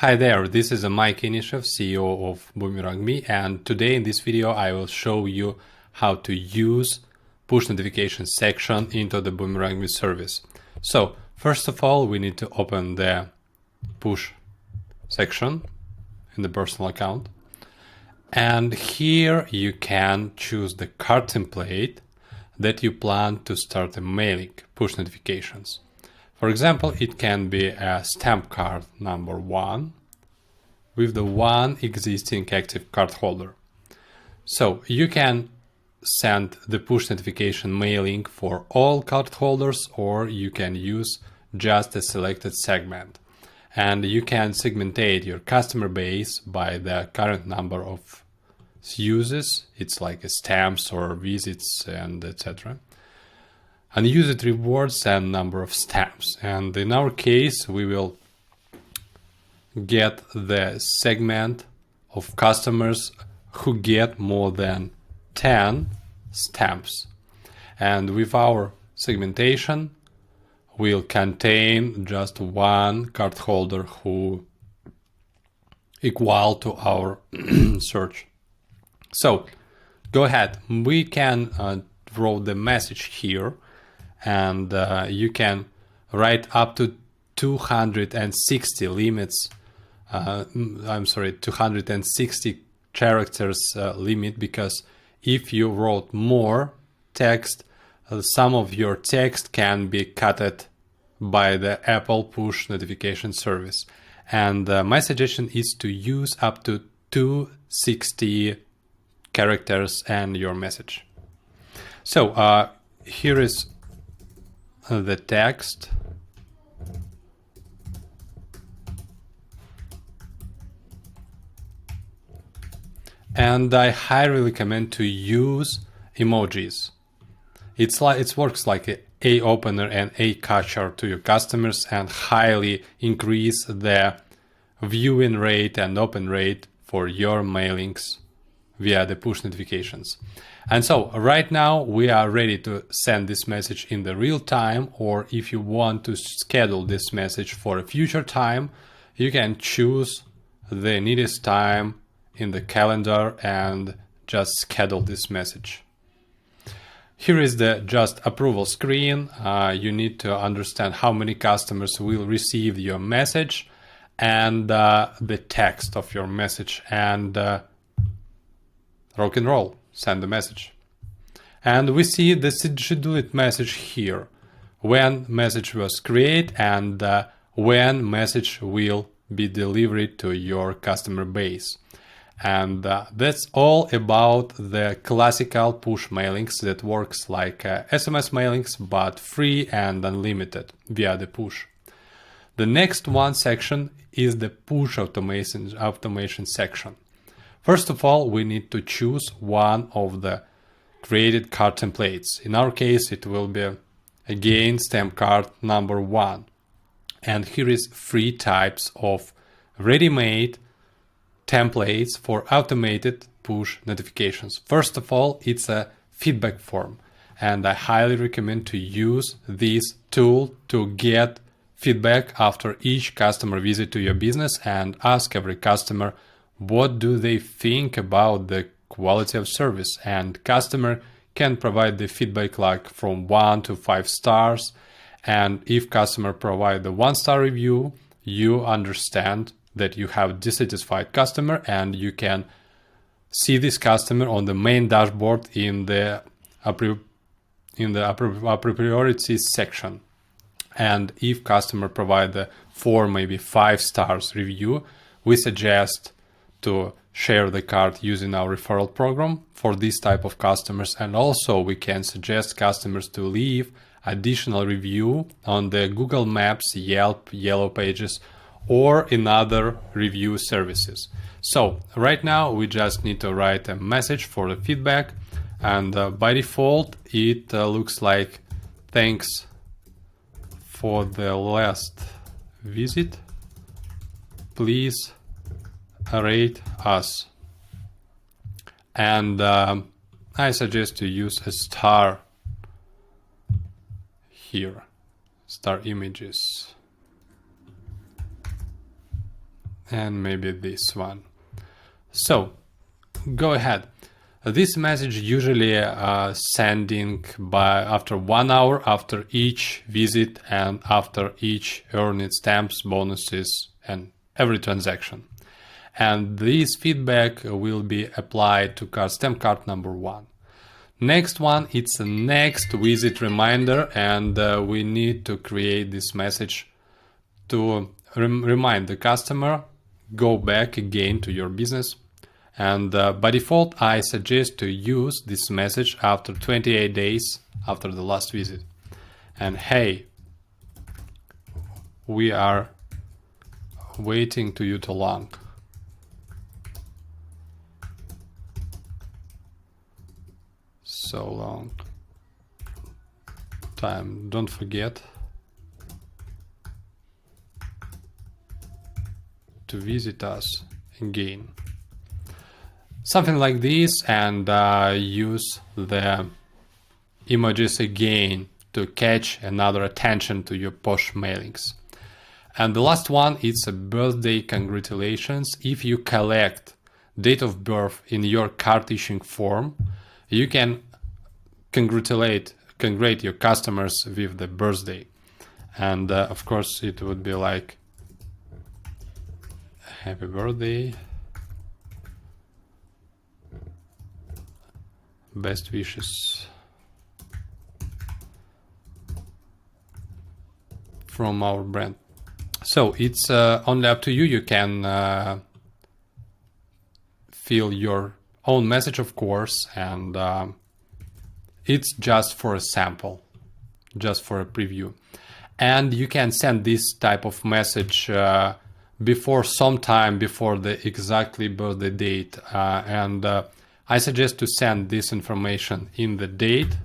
Hi there, this is Mike Inishev, CEO of Boomerangme, and today in this video I will show you how to use push notification section into the Boomerangme service. So first of all, we need to open the push section in the personal account, and here you can choose the card template that you plan to start a mailing push notifications. For example, it can be a stamp card number 1 with the one existing active card holder. So you can send the push notification mailing for all card holders, or you can use just a selected segment. And you can segmentate your customer base by the current number of uses. It's like stamps or visits and etc. Unused rewards and number of stamps. And in our case, we will get the segment of customers who get more than 10 stamps. And with our segmentation, we'll contain just one card holder who equal to our search. So go ahead, we can draw the message here, and you can write up to 260 limits. 260 characters limit, because if you wrote more text, some of your text can be cut by the Apple push notification service. And my suggestion is to use up to 260 characters in your message. So here is the text. And I highly recommend to use emojis. It works like a opener and a catcher to your customers, and highly increase the viewing rate and open rate for your mailings via the push notifications. And so right now we are ready to send this message in the real time, or if you want to schedule this message for a future time, you can choose the nearest time in the calendar and just schedule this message. Here is the just approval screen. You need to understand how many customers will receive your message and the text of your message, and rock and roll, send the message. And we see the scheduled message here, when message was created and when message will be delivered to your customer base. And that's all about the classical push mailings that works like SMS mailings, but free and unlimited via the push. The next one section is the push automation section. First of all, we need to choose one of the created card templates. In our case, it will be again stamp card number 1. And here is 3 types of ready-made templates for automated push notifications. First of all, it's a feedback form, and I highly recommend to use this tool to get feedback after each customer visit to your business, and ask every customer what do they think about the quality of service. And customer can provide the feedback like from 1 to 5 stars, and if customer provide the 1-star review, you understand that you have dissatisfied customer, and you can see this customer on the main dashboard in the priority section. And if customer provide the 4, maybe 5 stars review, we suggest to share the card using our referral program for this type of customers. And also we can suggest customers to leave additional review on the Google Maps, Yelp, Yellow Pages, or in other review services. So right now we just need to write a message for the feedback, and by default it looks like thanks for the last visit, please rate us. And I suggest to use a star here, star images. and maybe this one. So go ahead. This message usually sending by after 1 hour after each visit and after each earned stamps, bonuses, and every transaction. And this feedback will be applied to stamp card number 1. Next one, it's a next visit reminder, and we need to create this message to remind the customer, go back again to your business. And by default, I suggest to use this message after 28 days after the last visit. And hey, we are waiting to you too long. So long time. Don't forget to visit us again. Something like this, and use the emojis again to catch another attention to your push mailings. And the last one is a birthday congratulations. If you collect date of birth in your card issuing form, you can congratulate your customers with the birthday. And of course it would be like happy birthday, best wishes from our brand. So it's only up to you. You can fill your own message, of course, and it's just for a sample, just for a preview. And you can send this type of message sometime before the exactly birthday date. And I suggest to send this information in the date,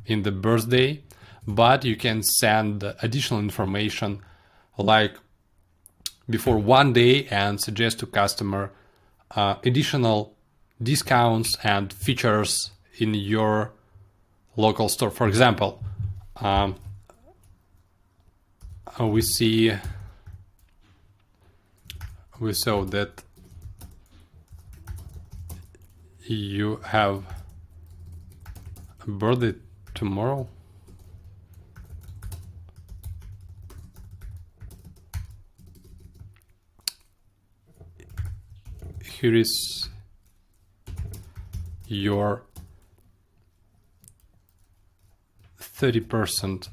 in the birthday, but you can send additional information like before 1 day and suggest to customer additional discounts and features in your local store. For example, we saw that you have a birthday tomorrow. Here is your 30%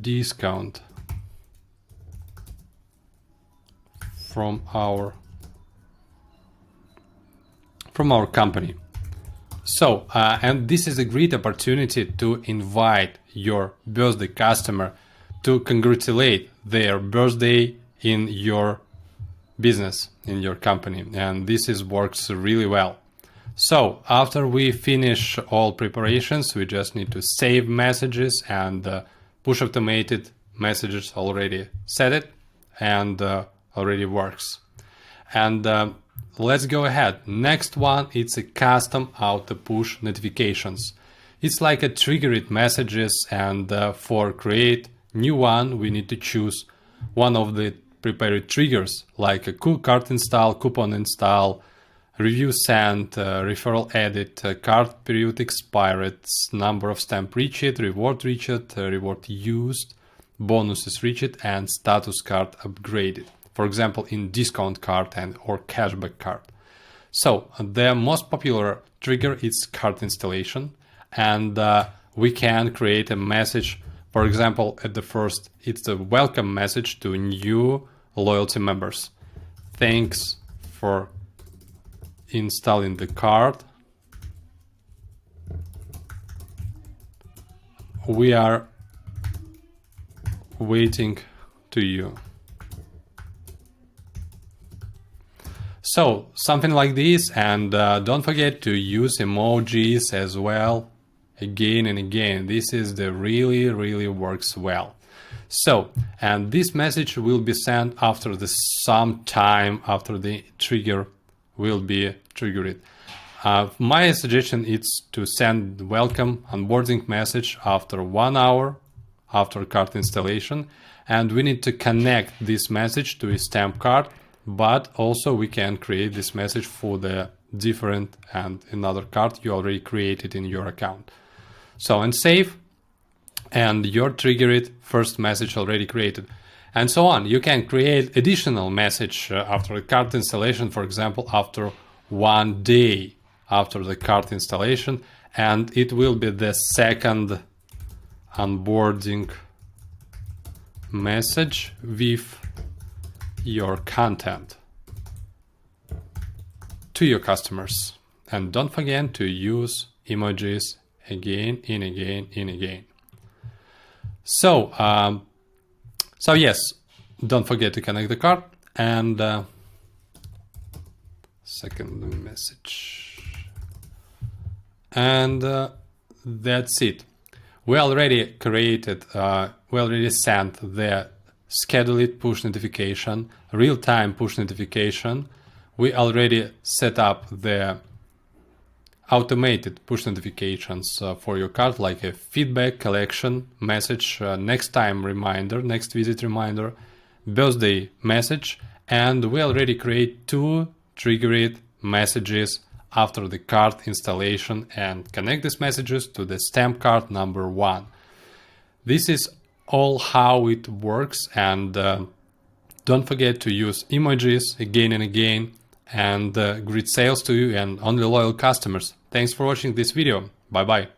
discount from our company. So and this is a great opportunity to invite your birthday customer to congratulate their birthday in your business, in your company, and this works really well. So after we finish all preparations, we just need to save messages, and push automated messages already set it and already works. And let's go ahead. Next one, it's a custom auto push notifications. It's like a triggered messages, and for create new one, we need to choose one of the prepared triggers like a card install, coupon install, review sent, referral edit, card period expired, number of stamp reached, reward reached, reward used, bonuses reached, and status card upgraded. For example, in discount card and or cashback card. So the most popular trigger is card installation, and we can create a message. For example, at the first, it's a welcome message to new loyalty members. Thanks for installing the card. We are waiting to you. So something like this, and don't forget to use emojis as well, again and again. This is the really works well. So, and this message will be sent after some time after the trigger will be triggered. My suggestion is to send welcome onboarding message after 1 hour after card installation, and we need to connect this message to a stamp card but also we can create this message for the different and another card you already created in your account. So and save, and your triggered first message already created, and so on. You can create additional message after the card installation, for example, after 1 day after the card installation, and it will be the second onboarding message with your content to your customers. And don't forget to use emojis again and again and again. So yes, don't forget to connect the card, and second message, and that's it. We already created, we already sent the scheduled push notification, real-time push notification. We already set up the automated push notifications for your card, like a feedback collection message, next time reminder, next visit reminder, birthday message, and we already create 2 triggered messages after the card installation and connect these messages to the stamp card number 1. This is all how it works, and don't forget to use emojis again and again, and great sales to you and only loyal customers. Thanks for watching this video. Bye bye.